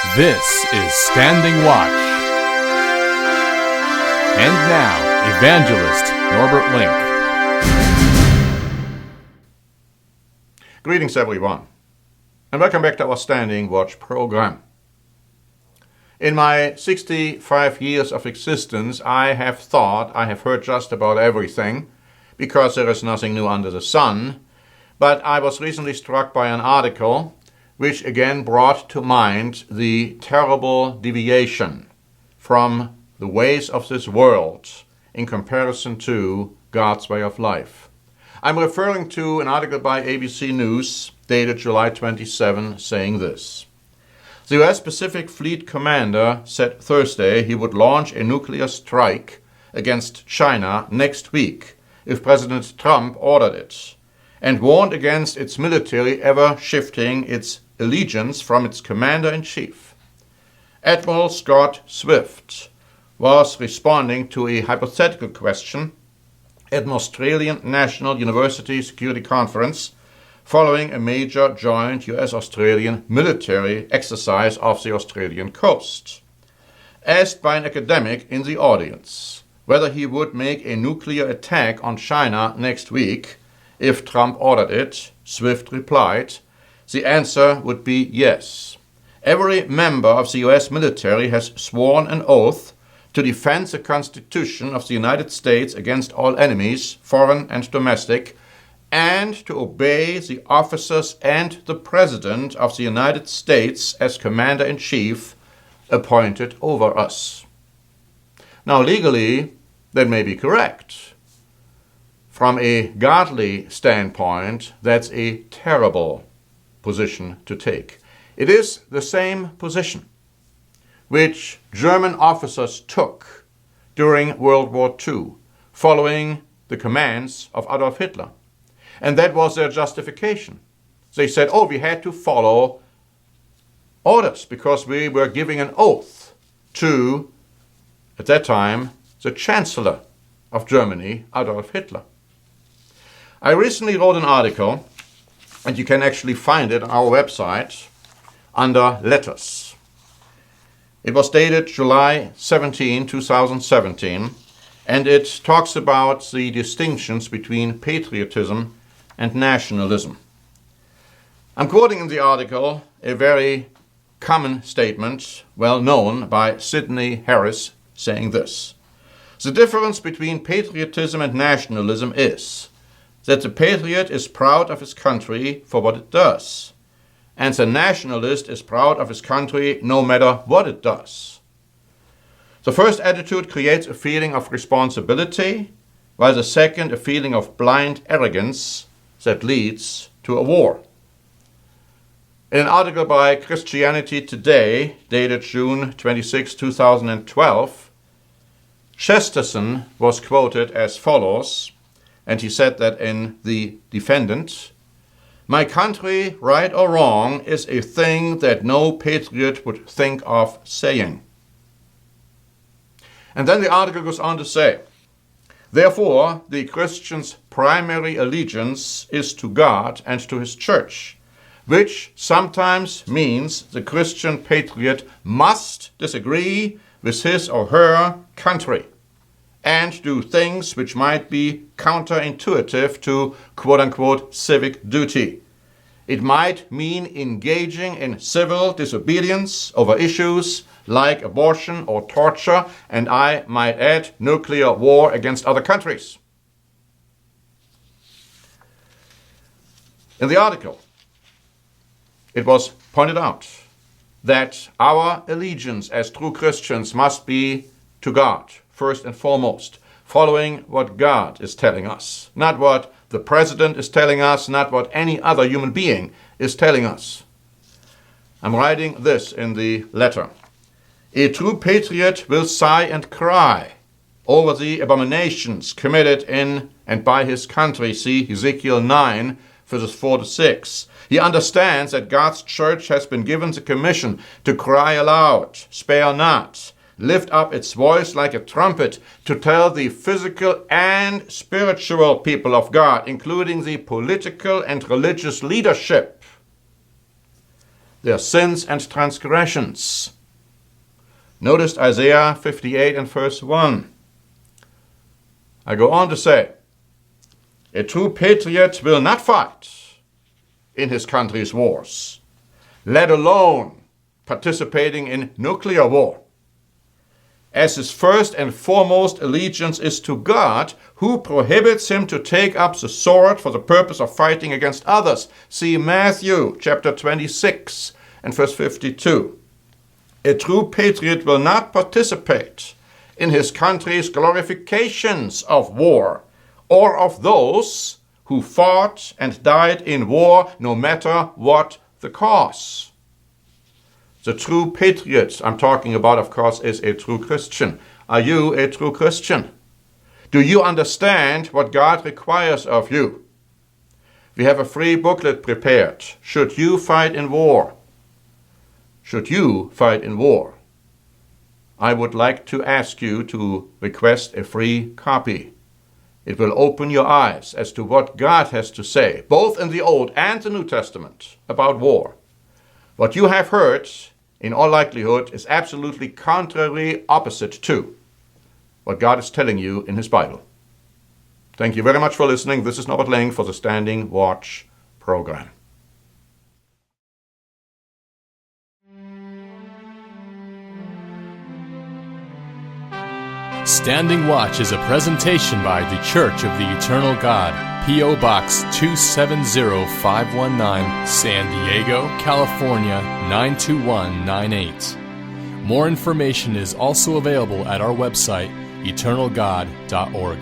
This is Standing Watch. And now, Evangelist Norbert Link. Greetings, everyone, and welcome back to our Standing Watch program. In my 65 years of existence, I have thought I have heard just about everything, because there is nothing new under the sun. But I was recently struck by an article which again brought to mind the terrible deviation from the ways of this world in comparison to God's way of life. I'm referring to an article by ABC News dated July 27 saying this. The U.S. Pacific Fleet commander said Thursday he would launch a nuclear strike against China next week if President Trump ordered it, and warned against its military ever shifting its allegiance from its commander-in-chief. Admiral Scott Swift was responding to a hypothetical question at an Australian National University Security Conference following a major joint US-Australian military exercise off the Australian coast. Asked by an academic in the audience whether he would make a nuclear attack on China next week if Trump ordered it, Swift replied, the answer would be yes. Every member of the US military has sworn an oath to defend the Constitution of the United States against all enemies, foreign and domestic, and to obey the officers and the President of the United States as Commander-in-Chief appointed over us. Now, legally, that may be correct. From a godly standpoint, that's a terrible position to take. It is the same position which German officers took during World War II, following the commands of Adolf Hitler. And that was their justification. They said, we had to follow orders because we were giving an oath to, at that time, the Chancellor of Germany, Adolf Hitler. I recently wrote an article, and you can actually find it on our website under Letters. It was dated July 17, 2017, and it talks about the distinctions between patriotism and nationalism. I'm quoting in the article a very common statement, well known by Sidney Harris, saying this. The difference between patriotism and nationalism is that the patriot is proud of his country for what it does, and the nationalist is proud of his country no matter what it does. The first attitude creates a feeling of responsibility, while the second a feeling of blind arrogance that leads to a war. In an article by Christianity Today, dated June 26, 2012, Chesterton was quoted as follows, and he said that in The Defendant, "My country, right or wrong, is a thing that no patriot would think of saying." And then the article goes on to say, therefore, the Christian's primary allegiance is to God and to his church, which sometimes means the Christian patriot must disagree with his or her country and do things which might be counterintuitive to quote-unquote civic duty. It might mean engaging in civil disobedience over issues like abortion or torture, and I might add nuclear war against other countries. In the article, it was pointed out that our allegiance as true Christians must be to God, first and foremost, following what God is telling us, not what the president is telling us, not what any other human being is telling us. I'm writing this in the letter. A true patriot will sigh and cry over the abominations committed in and by his country. See Ezekiel 9, verses 4 to 6. He understands that God's church has been given the commission to cry aloud, spare not, lift up its voice like a trumpet to tell the physical and spiritual people of God, including the political and religious leadership, their sins and transgressions. Notice Isaiah 58 and verse 1. I go on to say, a true patriot will not fight in his country's wars, let alone participating in nuclear war, as his first and foremost allegiance is to God, who prohibits him to take up the sword for the purpose of fighting against others. See Matthew chapter 26 and verse 52. A true patriot will not participate in his country's glorifications of war, or of those who fought and died in war, no matter what the cause. The true patriot I'm talking about, of course, is a true Christian. Are you a true Christian? Do you understand what God requires of you? We have a free booklet prepared. Should you fight in war? Should you fight in war? I would like to ask you to request a free copy. It will open your eyes as to what God has to say, both in the Old and the New Testament, about war. What you have heard, in all likelihood, is absolutely contrary, opposite to what God is telling you in His Bible. Thank you very much for listening. This is Norbert Leng for the Standing Watch program. Standing Watch is a presentation by The Church of the Eternal God, P.O. Box 270519, San Diego, California 92198. More information is also available at our website, eternalgod.org.